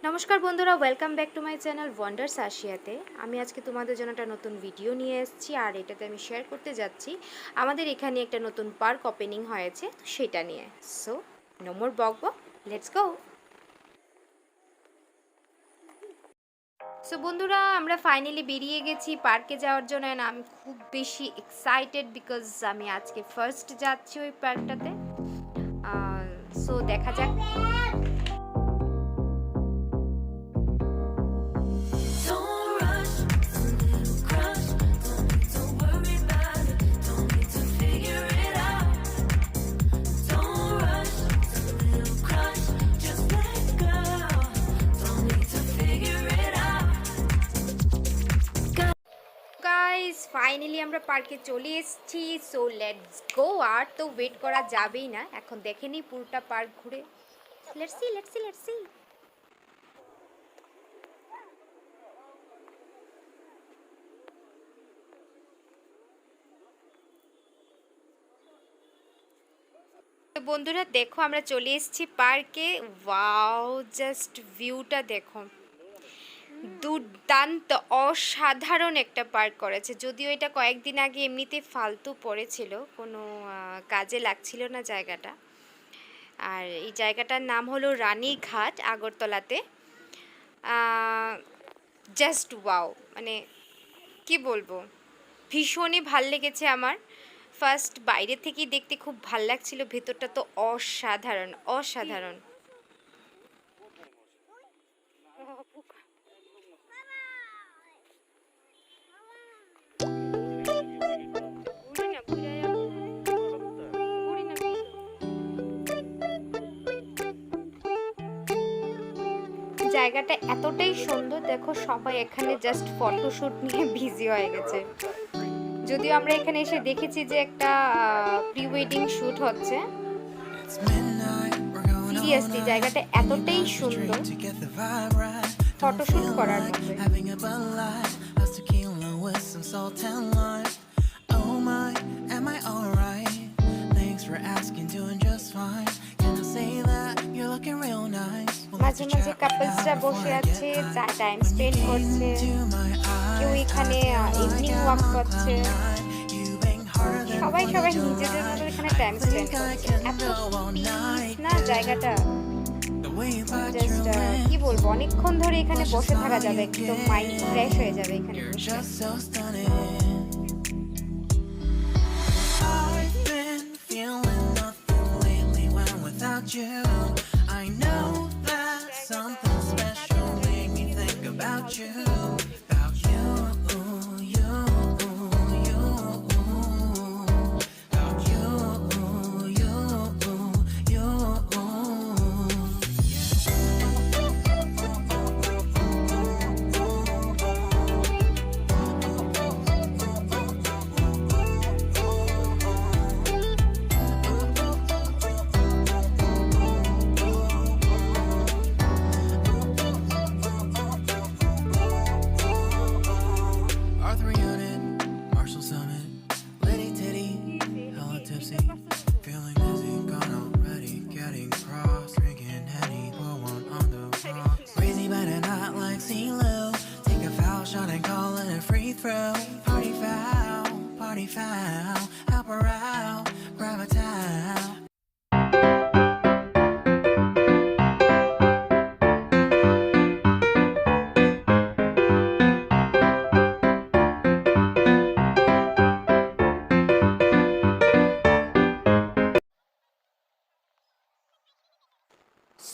নমস্কার বন্ধুরা, welcome back to my channel wonders আশিয়াতে। আমি আজকে তোমাদের জন্য একটা নতুন ভিডিও নিয়ে এসেছি, আর এটাতে আমি শেয়ার করতে যাচ্ছি আমাদের এখানে একটা নতুন পার্ক ওপেনিং হয়েছে, তো সেটা নিয়ে। সো নো মোর বকবক, লেটস গো। সো বন্ধুরা, আমরা ফাইনালি বেরিয়ে গেছি পার্কে যাওয়ার জন্য। অ্যান্ড আমি খুব বেশি এক্সাইটেড বিকজ আমি আজকে ফার্স্ট যাচ্ছি ওই পার্কটাতে। সো দেখা যাক। ফাইনালি আমরা পার্কে চলে এসেছি। So let's go. আর তো ওয়েট করা যাবেই না, এখন দেখে নিই পুরোটা পার্ক ঘুরে। Let's see let's see let's see. বন্ধুরা দেখো, আমরা চলে এসেছি পার্কে। ওয়াও, জাস্ট ভিউটা দেখো, দুর্দান্ত অসাধারণ একটা পার্ক করেছে। যদিও এটা কয়েকদিন আগে এমনিতে ফালতু পড়েছিল, কোনো কাজে লাগছিল না জায়গাটা। আর এই জায়গাটার নাম হলো রানীঘাট, আগরতলাতে। জাস্ট ওয়াও, মানে কি বলবো, ভীষণই ভাল লেগেছে আমার। ফার্স্ট বাইরে থেকেই দেখতে খুব ভাল লাগছিল, ভেতরটা তো অসাধারণ অসাধারণ। জায়গাটা এতটাই সুন্দর, দেখো সবাই এখানে জাস্ট ফটোশুট নিয়ে বিজি হয়ে গেছে। যদিও আমরা এখানে এসে দেখেছি যে একটা প্রি ওয়েডিং শ্যুট হচ্ছে। সিরিয়াসলি জায়গাটা এতটাই সুন্দর ফটোশুট করার মতো। মাঝে মাঝে কাপলসরা বসে আছে, টাইম স্পেন্ড করছে, কেউ এখানে ইভিনিং ওয়াক করছে, সবাই সবাই নিজেদের মতো এখানে টাইম স্পেন্ড করছে। এত পিস না জায়গাটা, জাস্ট কি বলবো, অনেকক্ষণ ধরে এখানে বসে থাকা যাবে, একদম মাইন্ড ফ্রেশ হয়ে যাবে এখানে বসে।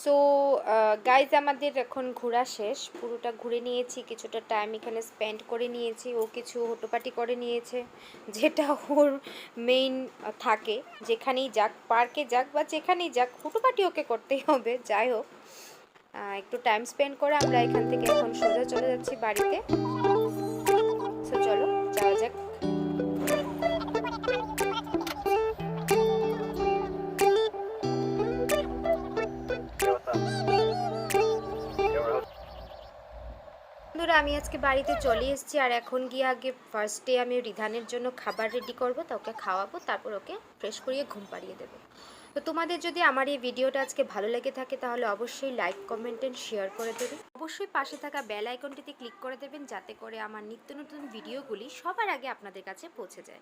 সো গাইজ, আমাদের এখন ঘোরা শেষ, পুরোটা ঘুরে নিয়েছি, কিছুটা টাইম এখানে স্পেন্ড করে নিয়েছি। ও কিছু হটোপাটি করে নিয়েছে, যেটা ওর মেইন থাকে, যেখানেই যাক, পার্কে যাক বা যেখানেই যাক, হটোপাটি ওকে করতেই হবে। যাই হোক, একটু টাইম স্পেন্ড করে আমরা এখান থেকে এখন সোজা চলে যাচ্ছি বাড়িতে। সো চলো যাওয়া যাক। বন্ধুরা, আমি আজকে বাড়িতে চলে এসেছি, আর এখন গিয়ে আগে ফার্স্টে আমি রিধানের জন্য খাবার রেডি করব, তা ওকে খাওয়াবো, তারপর ওকে ফ্রেশ করিয়ে ঘুম পাড়িয়ে দেবো। তো তোমাদের যদি আমার এই ভিডিওটা আজকে ভালো লেগে থাকে তাহলে অবশ্যই লাইক কমেন্ট এন্ড শেয়ার করে দেবে। অবশ্যই পাশে থাকা বেল আইকনটিতে ক্লিক করে দেবেন যাতে করে আমার নিত্য নতুন ভিডিওগুলি সবার আগে আপনাদের কাছে পৌঁছে যায়।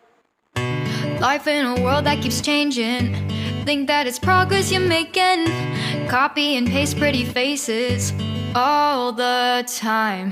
Life in a world that keeps changing. Think that it's progress you're making. Copy and paste pretty faces all the time.